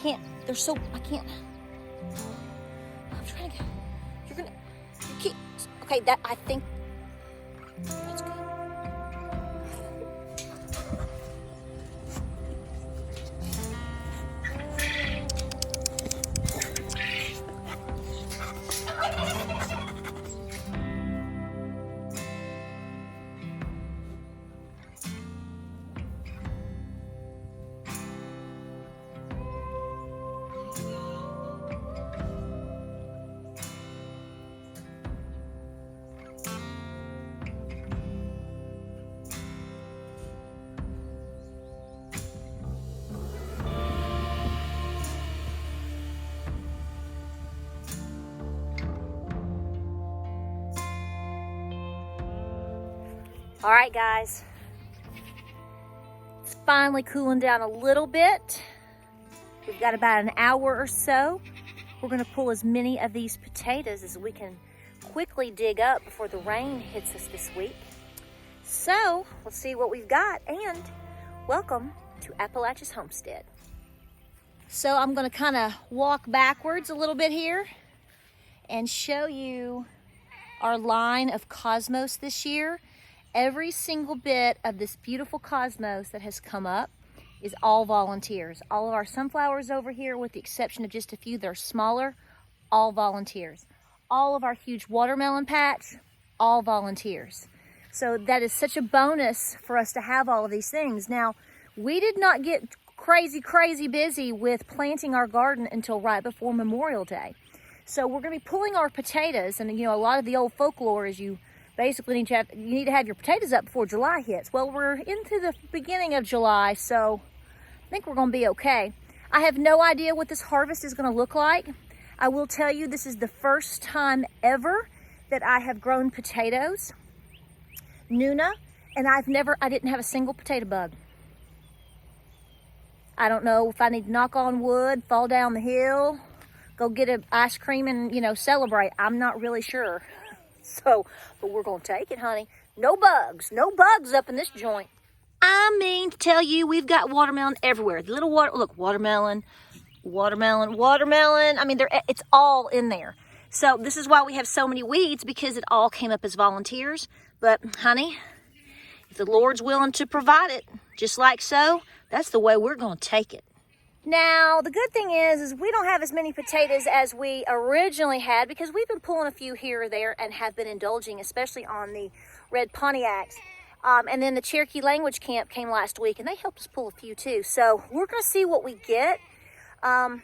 can't, they're so, I can't. I'm trying to go. You're gonna, you keep, okay, that, I think, that's good. All right, guys, it's finally cooling down a little bit. We've got about an hour or so. We're gonna pull as many of these potatoes as we can quickly dig up before the rain hits us this week. So let's see what we've got, and welcome to Appalachia's Homestead. So I'm gonna kind of walk backwards a little bit here and show you our line of cosmos this year. Every single bit of this beautiful cosmos that has come up is all volunteers. All of our sunflowers over here, with the exception of just a few that are smaller, all volunteers. All of our huge watermelon patch, all volunteers. So that is such a bonus for us to have all of these things. Now, we did not get crazy busy with planting our garden until right before Memorial Day. So we're gonna be pulling our potatoes, and a lot of the old folklore is you basically need to have your potatoes up before July hits. Well, we're into the beginning of July, so I think we're gonna be okay. I have no idea what this harvest is gonna look like. I will tell you, this is the first time ever that I have grown potatoes, Nuna, and I didn't have a single potato bug. I don't know if I need to knock on wood, fall down the hill, go get an ice cream and, celebrate. I'm not really sure. So, but we're gonna take it, honey. No bugs up in this joint. I mean to tell you, we've got watermelon everywhere. The little watermelon. I mean, it's all in there. So this is why we have so many weeds, because it all came up as volunteers. But honey, if the Lord's willing to provide it, just like so, that's the way we're gonna take it. Now, the good thing is we don't have as many potatoes as we originally had, because we've been pulling a few here or there and have been indulging, especially on the red Pontiacs. And then the Cherokee language camp came last week, and they helped us pull a few too. So we're gonna see what we get. I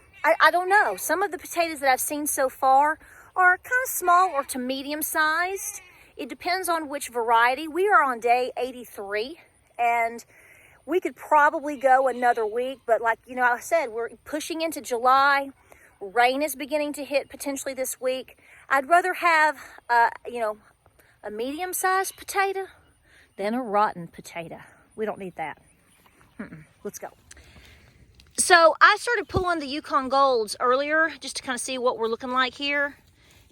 don't know. Some of the potatoes that I've seen so far are kind of small or to medium sized. It depends on which variety. We are on day 83, and we could probably go another week, but like, I said, we're pushing into July. Rain is beginning to hit potentially this week. I'd rather have, a medium-sized potato than a rotten potato. We don't need that. Let's go. So I started pulling the Yukon Golds earlier just to kind of see what we're looking like here.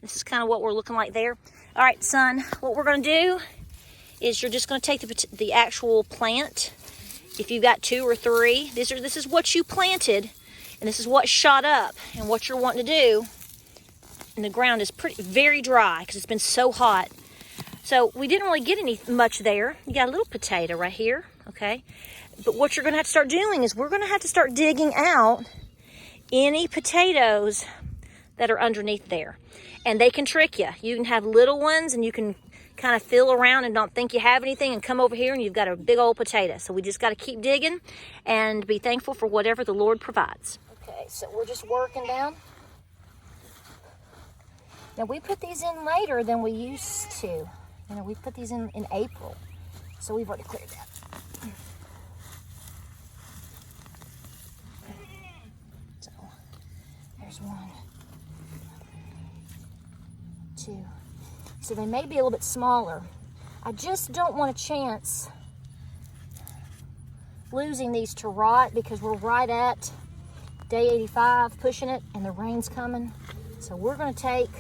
This is kind of what we're looking like there. All right, son, what we're gonna do is you're just gonna take the actual plant. If you've got 2 or 3, this is what you planted, and this is what shot up. And what you're wanting to do, and the ground is very dry because it's been so hot. So we didn't really get much there. You got a little potato right here, okay? But what you're gonna have to start doing is we're gonna have to start digging out any potatoes that are underneath there. And they can trick you. You can have little ones, and you can kind of feel around and don't think you have anything, and come over here and you've got a big old potato. So we just got to keep digging and be thankful for whatever the Lord provides. Okay, so we're just working down. Now we put these in later than we used to. We put these in April, so we've already cleared that. So there's 1, 2. So they may be a little bit smaller. I just don't want a chance losing these to rot, because we're right at day 85, pushing it, and the rain's coming. So we're gonna take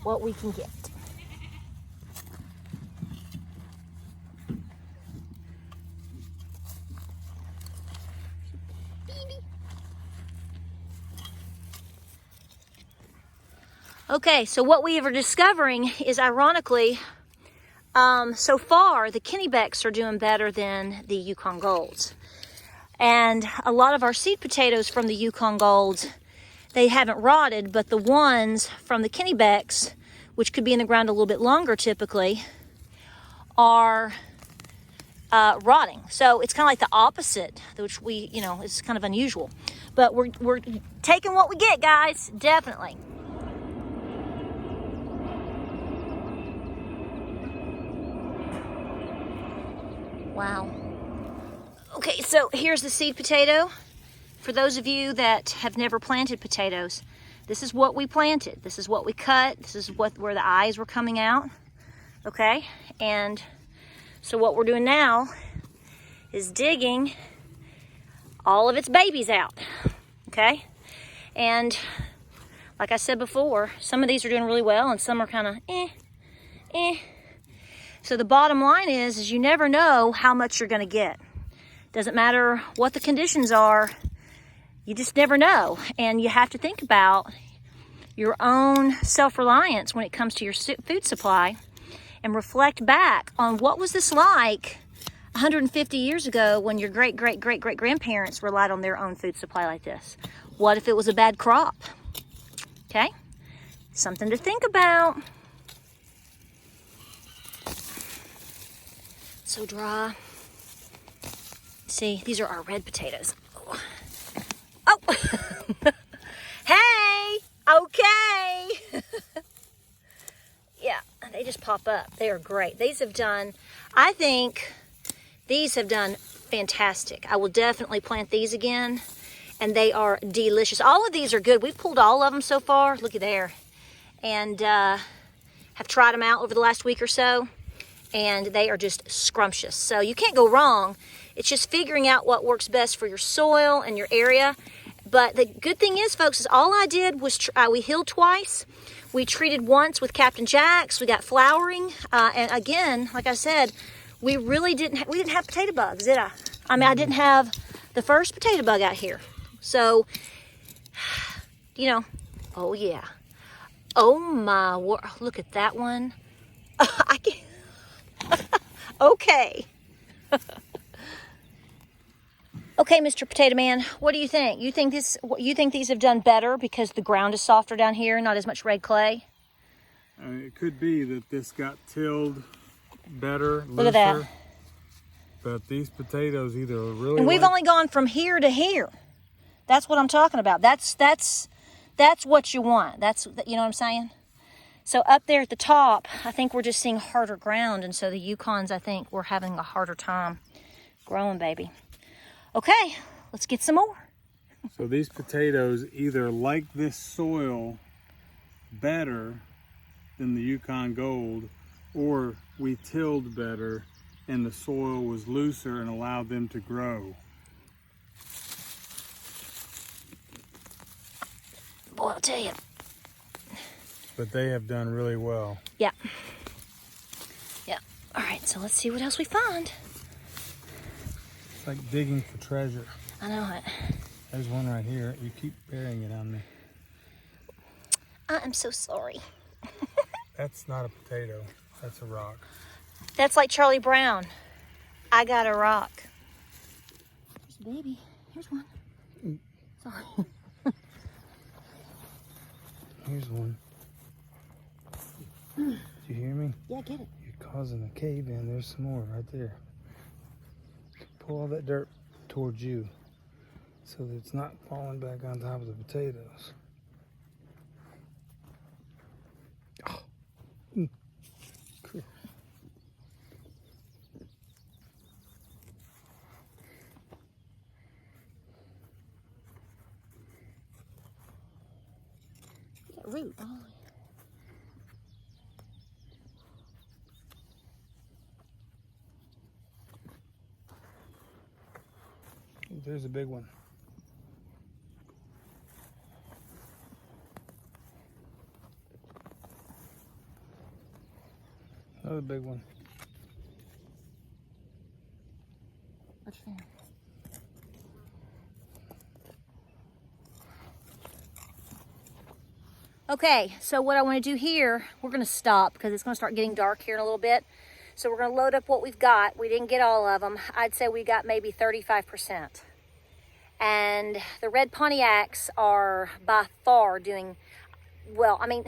what we can get. Okay, so what we are discovering is, ironically, so far the Kennebecks are doing better than the Yukon Golds. And a lot of our seed potatoes from the Yukon Golds, they haven't rotted, but the ones from the Kennebecks, which could be in the ground a little bit longer typically, are rotting. So it's kind of like the opposite, which we, is kind of unusual. But we're taking what we get, guys, definitely. Wow. Okay, so here's the seed potato. For those of you that have never planted potatoes, this is what we planted. This is what we cut. This is where the eyes were coming out. Okay, and so what we're doing now is digging all of its babies out. Okay, and like I said before, some of these are doing really well and some are kind of eh. So the bottom line is you never know how much you're going to get. Doesn't matter what the conditions are, you just never know. And you have to think about your own self-reliance when it comes to your food supply and reflect back on what was this like 150 years ago when your great-great-great-great-grandparents relied on their own food supply like this. What if it was a bad crop? Okay, something to think about. So dry. See, these are our red potatoes. Oh, hey, okay. Yeah, they just pop up. They are great. These have done, I think these have done fantastic. I will definitely plant these again, and they are delicious. All of these are good. We've pulled all of them so far. Looky there. And have tried them out over the last week or so. And they are just scrumptious. So you can't go wrong. It's just figuring out what works best for your soil and your area. But the good thing is, folks, is all I did was we hilled twice. We treated once with Captain Jack's. We got flowering. And again, like I said, we really didn't have potato bugs, did I? I mean, I didn't have the first potato bug out here. So, oh yeah. Oh my word, look at that one. I can't. Okay. Okay, Mr. Potato Man, what do you think? You think these have done better because the ground is softer down here, not as much red clay? It could be that this got tilled better, looser. Look at that. But these potatoes either are really. And we've only gone from here to here. That's what I'm talking about. That's what you want. You know what I'm saying? So up there at the top, I think we're just seeing harder ground, and so the Yukons, I think, we're having a harder time growing, baby. Okay, let's get some more. So these potatoes either like this soil better than the Yukon Gold, or we tilled better and the soil was looser and allowed them to grow. Boy, I'll tell you. But they have done really well. Yeah. Yeah. All right, so let's see what else we find. It's like digging for treasure. I know it. There's one right here. You keep burying it on me. I am so sorry. That's not a potato. That's a rock. That's like Charlie Brown. I got a rock. Here's a baby. Here's one. Sorry. Here's one. Do you hear me? Yeah, get it. You're causing a cave in. There's some more right there. Pull all that dirt towards you so that it's not falling back on top of the potatoes. Oh. Cool. That root. Oh. There's a big one. Another big one. What's there? Okay, so what I want to do here, we're going to stop because it's going to start getting dark here in a little bit. So we're going to load up what we've got. We didn't get all of them. I'd say we got maybe 35%. And the red Pontiacs are by far doing well. I mean,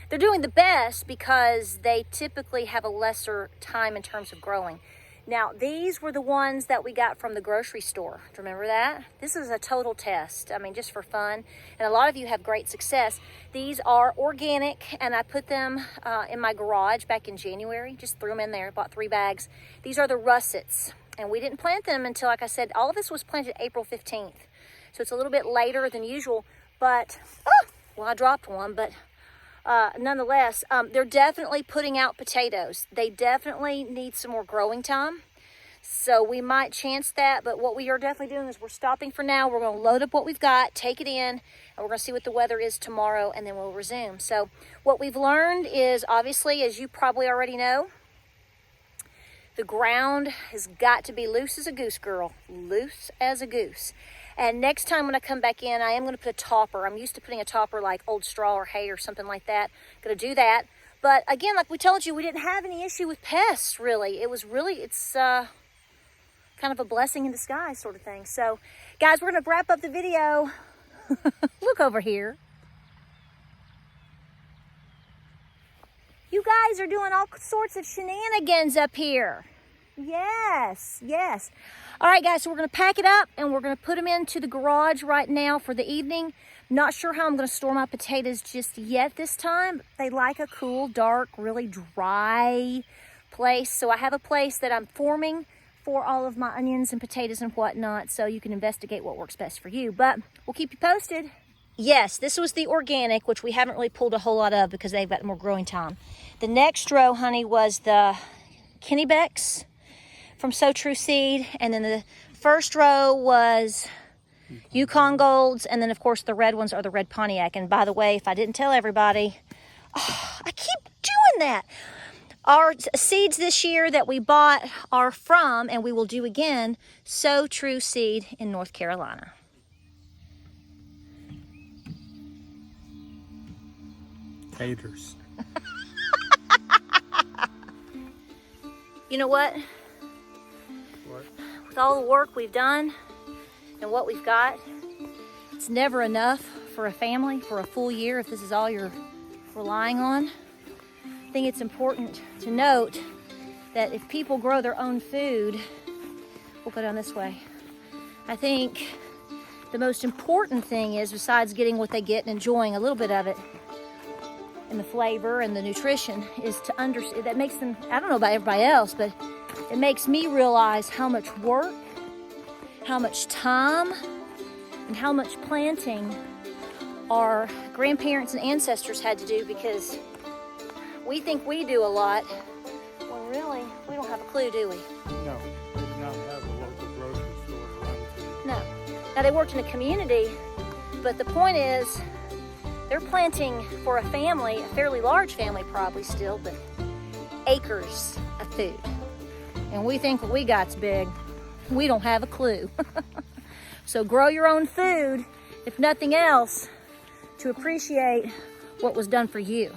they're doing the best because they typically have a lesser time in terms of growing. Now, these were the ones that we got from the grocery store. Do you remember that? This is a total test. I mean, just for fun. And a lot of you have great success. These are organic, and I put them in my garage back in January. Just threw them in there, bought 3 bags. These are the russets. And we didn't plant them until, like I said, all of this was planted April 15th. So it's a little bit later than usual. But, well, I dropped one, but nonetheless, they're definitely putting out potatoes. They definitely need some more growing time. So we might chance that, but what we are definitely doing is we're stopping for now. We're going to load up what we've got, take it in, and we're going to see what the weather is tomorrow, and then we'll resume. So what we've learned is, obviously, as you probably already know, the ground has got to be loose as a goose, girl. Loose as a goose. And next time when I come back in, I am going to put a topper. I'm used to putting a topper like old straw or hay or something like that. Going to do that. But again, like we told you, we didn't have any issue with pests, really. It's kind of a blessing in disguise sort of thing. So, guys, we're going to wrap up the video. Look over here. You guys are doing all sorts of shenanigans up here. Yes, yes. All right, guys, so we're going to pack it up and we're going to put them into the garage right now for the evening. Not sure how I'm going to store my potatoes just yet this time. They like a cool, dark, really dry place. So I have a place that I'm forming for all of my onions and potatoes and whatnot, so you can investigate what works best for you. But we'll keep you posted. Yes, this was the organic, which we haven't really pulled a whole lot of because they've got more growing time. The next row, honey, was the Kennebecks from So True Seed, and then the first row was Yukon Golds, and then of course the red ones are the red Pontiac. And by the way, if I didn't tell everybody, I keep doing that. Our seeds this year that we bought are from, and we will do again, So True Seed in North Carolina. Taters. You know what? What? With all the work we've done and what we've got, it's never enough for a family for a full year if this is all you're relying on. I think it's important to note that if people grow their own food, we'll go down this way. I think the most important thing is, besides getting what they get and enjoying a little bit of it, and the flavor and the nutrition, is to understand that makes them, I don't know about everybody else, but it makes me realize how much work, how much time, and how much planting our grandparents and ancestors had to do, because we think we do a lot when really we don't have a clue, do we? No, they did not have a local grocery store to run to. No. Now they worked in a community, but the point is, they're planting for a family, a fairly large family probably still, but acres of food. And we think what we got's big. We don't have a clue. So grow your own food, if nothing else, to appreciate what was done for you.